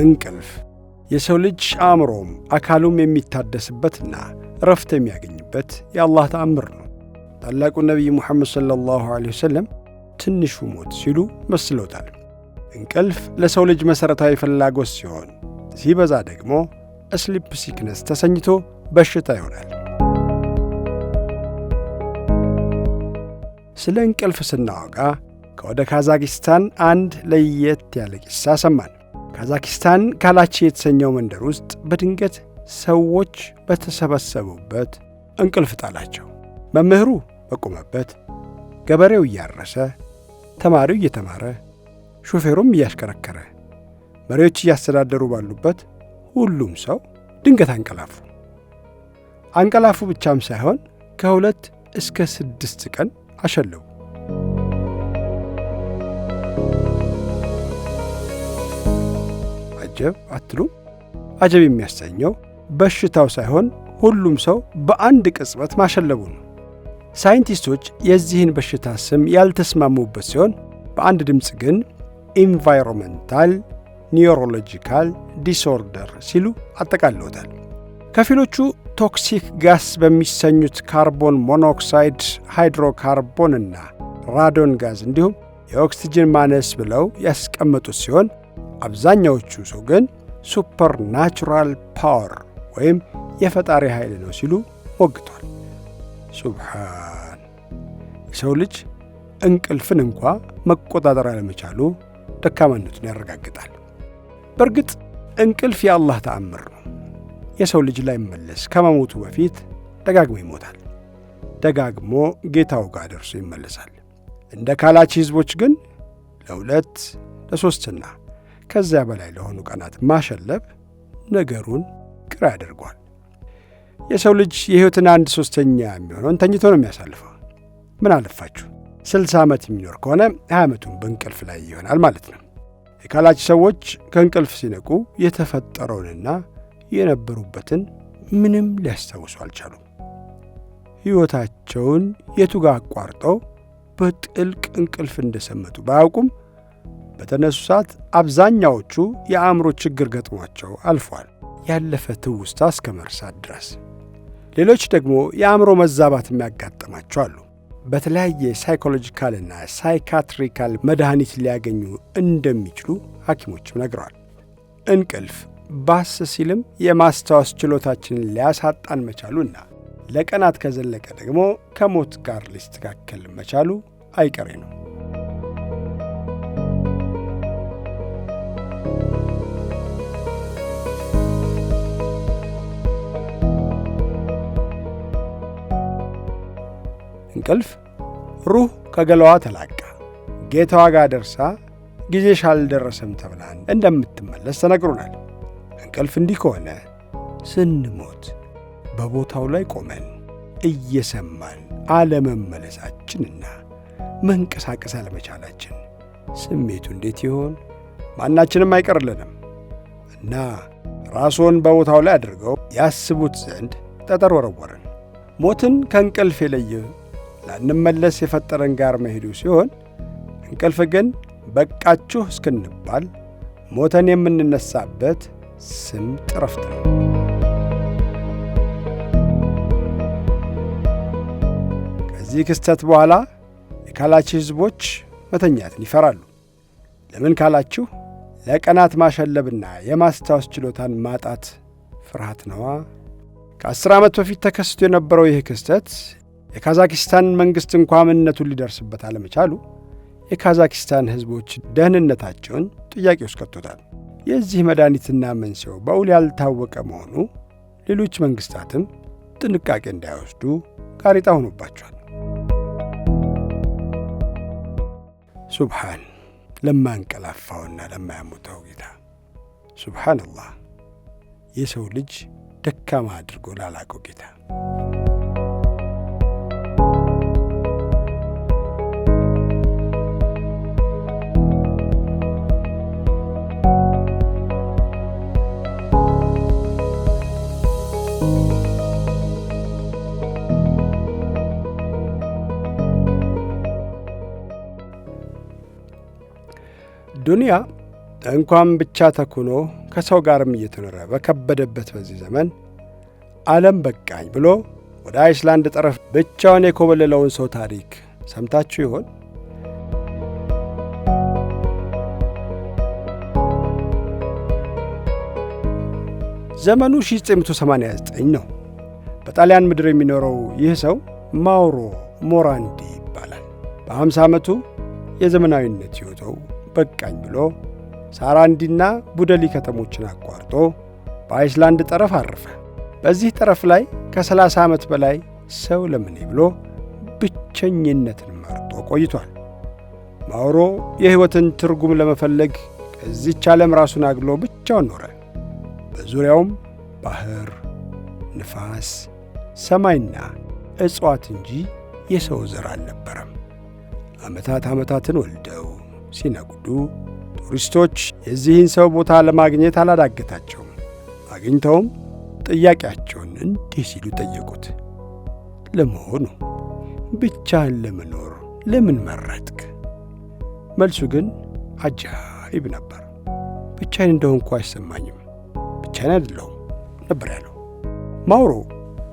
እንቅልፍ የሰው ልጅ አእምሮም አካሉም የሚታደስበትና እረፍት የሚያገኝበት የአላህ ተአምር ነው። ታላቁ ነቢይ ሙሐመድ ሰለላሁ ዐለይሂ ወሰለም ትንሹ ሞት ሲሉ መስለውታል። እንቅልፍ ለሰው ልጅ መሠረታዊ ፍላጎት ሲሆን ሲበዛ ደግሞ ስሊፕ ሲክነስ ተሰኝቶ በሽታ ይሆናል። ስለ እንቅልፍ ስናወጋ ከወደ ካዛኪስታን አንድ ለየት ያለ ቂሳ ሰማን። ካዛኪስታን ካላቺ የተሰኘው መንደር ውስጥ በድንገት ሰዎች በተሰበሰቡበት እንቅልፍ ጣላቸው። መምህሩ በቆመበት፣ ገበሬው እያረሰ፣ ተማሪው እየተማረ፣ ሾፌሩም እያሽከረከረ፣ መሪዎች እያስተዳደሩ ባሉበት ሁሉም ሰው ድንገት አንቀላፉ። አንቀላፉ ብቻም ሳይሆን ከ2 እስከ 6 ቀን አሸለቡ። አጀብ አትሉም? አጀብ የሚያሰኘው በሽታው ሳይሆን ሁሉም ሰው በአንድ ቅጽበት ማሸለቡ ነው። ሳይንቲስቶች የዚህን በሽታ ስም ያልተስማሙበት ሲሆን በአንድ ድምፅ ግን ኢንቫይሮንመንታል ኒውሮሎጂካል ዲስኦርደር ሲሉ አጠቃለውታል። ከፊሎቹ ቶክሲክ ጋስ በሚሰኙት ካርቦን ሞኖክሳይድ፣ ሃይድሮካርቦንና ራዶን ጋዝ እንዲሁም የኦክሲጅን ማነስ ብለው ያስቀመጡት ሲሆን አብዛኛዎቹ ሰው ግን ሱፐር ናቹራል ፓወር ወይም የፈጣሪ ኃይል ነው ሲሉ ሞግቷል። ሱብሓን! የሰው ልጅ እንቅልፍን እንኳ መቆጣጠር ያለመቻሉ ደካማነቱን ያረጋግጣል። በእርግጥ እንቅልፍ የአላህ ተአምር ነው። የሰው ልጅ ላይመለስ ከመሞቱ በፊት ደጋግሞ ይሞታል። ደጋግሞ ጌታው ጋር ደርሶ ይመለሳል። እንደ ካላቺ ሕዝቦች ግን ለ2 ለ3ና ከዚያ በላይ ለሆኑ ቀናት ማሸለብ ነገሩን ግራ ያደርጓል። የሰው ልጅ የሕይወትን 1/3 የሚሆነውን ተኝቶ ነው የሚያሳልፈው። ምን አለፋችሁ 60 ዓመት የሚኖር ከሆነ 20 ዓመቱን በእንቅልፍ ላይ ይሆናል ማለት ነው። የካላቺ ሰዎች ከእንቅልፍ ሲነቁ የተፈጠረውንና የነበሩበትን ምንም ሊያስታውሱ አልቻሉም። ሕይወታቸውን የቱጋ አቋርጠው በጥልቅ እንቅልፍ እንደሰመጡ ባያውቁም በተነሱ ሰዓት አብዛኛዎቹ የአእምሮ ችግር ገጥሟቸው አልፏል፣ ያለፈ ትውስታ እስከ መርሳት ድረስ። ሌሎች ደግሞ የአእምሮ መዛባት የሚያጋጥማቸው አሉ። በተለያየ ሳይኮሎጂካልና ሳይካትሪካል መድኃኒት ሊያገኙ እንደሚችሉ ሐኪሞችም ነግረዋል። እንቅልፍ ባስ ሲልም የማስታወስ ችሎታችንን ሊያሳጣን መቻሉና ለቀናት ከዘለቀ ደግሞ ከሞት ጋር ሊስተካከል መቻሉ አይቀሬ ነው። እንቅልፍ ሩህ ከገላዋ ተላቃ ጌታዋ ጋር ደርሳ ጊዜሽ አልደረሰም ተብላ እንደምትመለስ ተነግሮናል። እንቅልፍ እንዲህ ከሆነ ስንሞት በቦታው ላይ ቆመን እየሰማን አለመመለሳችንና መንቀሳቀስ አለመቻላችን ስሜቱ እንዴት ይሆን? ማናችንም አይቀርልንም እና ራስዎን በቦታው ላይ አድርገው ያስቡት ዘንድ ጠጠር ወረወርን። ሞትን ከእንቅልፍ የለየ ላንመለስ የፈጠረን ጋር መሄዱ ሲሆን እንቅልፍ ግን በቃችሁ እስክንባል ሞተን የምንነሳበት ስምጥ ዕረፍት ነው። ከዚህ ክስተት በኋላ የካላቺ ሕዝቦች መተኛትን ይፈራሉ። ለምን ካላችሁ ለቀናት ማሸለብና የማስታወስ ችሎታን ማጣት ፍርሃት ነዋ። ከ10 ዓመት በፊት ተከስቶ የነበረው ይህ ክስተት የካዛኪስታን መንግሥት እንኳ ምንነቱን ሊደርስበት አለመቻሉ የካዛኪስታን ሕዝቦች ደህንነታቸውን ጥያቄ ውስጥ ከቶታል። የዚህ መድኃኒትና መንስኤው በውል ያልታወቀ መሆኑ ሌሎች መንግሥታትም ጥንቃቄ እንዳይወስዱ ጋሬጣ ሆኖባቸዋል። ሱብሓን! ለማንቀላፋውና ለማያሞተው ጌታ ሱብሓንላህ! የሰው ልጅ ደካማ አድርጎ ላላቀው ጌታ ዱንያ እንኳን ብቻ ተኩኖ ከሰው ጋርም እየተኖረ በከበደበት በዚህ ዘመን ዓለም በቃኝ ብሎ ወደ አይስላንድ ጠረፍ ብቻውን የኮበለለውን ሰው ታሪክ ሰምታችሁ ይሆን? ዘመኑ 1989 ነው። በጣሊያን ምድር የሚኖረው ይህ ሰው ማውሮ ሞራንዲ ይባላል። በ50 ዓመቱ የዘመናዊነት ሕይወቱ በቃኝ ብሎ ሳራንዲና ቡደሊ ከተሞችን አቋርጦ በአይስላንድ ጠረፍ አረፈ። በዚህ ጠረፍ ላይ ከ30 ዓመት በላይ ሰው ለምኔ ብሎ ብቸኝነትን መርጦ ቆይቷል። ማውሮ የሕይወትን ትርጉም ለመፈለግ ከዚች ዓለም ራሱን አግሎ ብቻውን ኖረ። በዙሪያውም ባህር፣ ንፋስ፣ ሰማይና እጽዋት እንጂ የሰው ዘር አልነበረም። ዓመታትን ወልደው ሲነጉዱ ቱሪስቶች የዚህን ሰው ቦታ ለማግኘት አላዳገታቸውም። አግኝተውም ጥያቄያቸውን እንዲህ ሲሉ ጠየቁት። ለመሆኑ ብቻህን ለመኖር ለምን መረጥክ? መልሱ ግን አጃኢብ ነበር። ብቻዬን እንደሆንኩ አይሰማኝም፣ ብቻዬን አይደለሁም ነበር ያለው። ማውሮ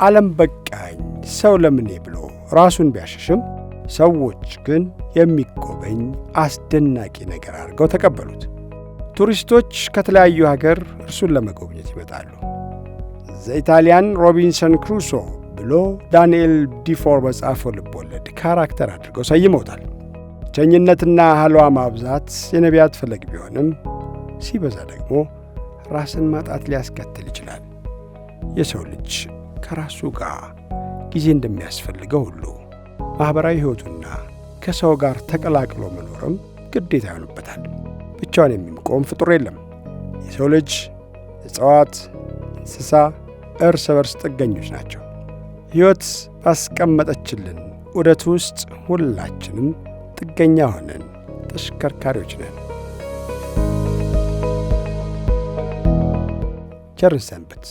ዓለም በቃኝ ሰው ለምኔ ብሎ ራሱን ቢያሸሽም ሰዎች ግን የሚጎበኝ አስደናቂ ነገር አድርገው ተቀበሉት። ቱሪስቶች ከተለያዩ ሀገር እርሱን ለመጎብኘት ይመጣሉ። ዘኢታሊያን ሮቢንሰን ክሩሶ ብሎ ዳንኤል ዲፎር በጻፈው ልቦለድ ካራክተር አድርገው ሰይመውታል። ብቸኝነትና ሀልዋ ማብዛት የነቢያት ፈለግ ቢሆንም ሲበዛ ደግሞ ራስን ማጣት ሊያስከትል ይችላል። የሰው ልጅ ከራሱ ጋር ጊዜ እንደሚያስፈልገው ሁሉ ማኅበራዊ ሕይወቱና ከሰው ጋር ተቀላቅሎ መኖርም ግዴታ ይሆንበታል። ብቻውን የሚቆም ፍጡር የለም። የሰው ልጅ፣ እጽዋት፣ እንስሳ እርስ በርስ ጥገኞች ናቸው። ሕይወት ባስቀመጠችልን ዑደት ውስጥ ሁላችንም ጥገኛ ሆነን ተሽከርካሪዎች ነን። ቸርን ሰንብት።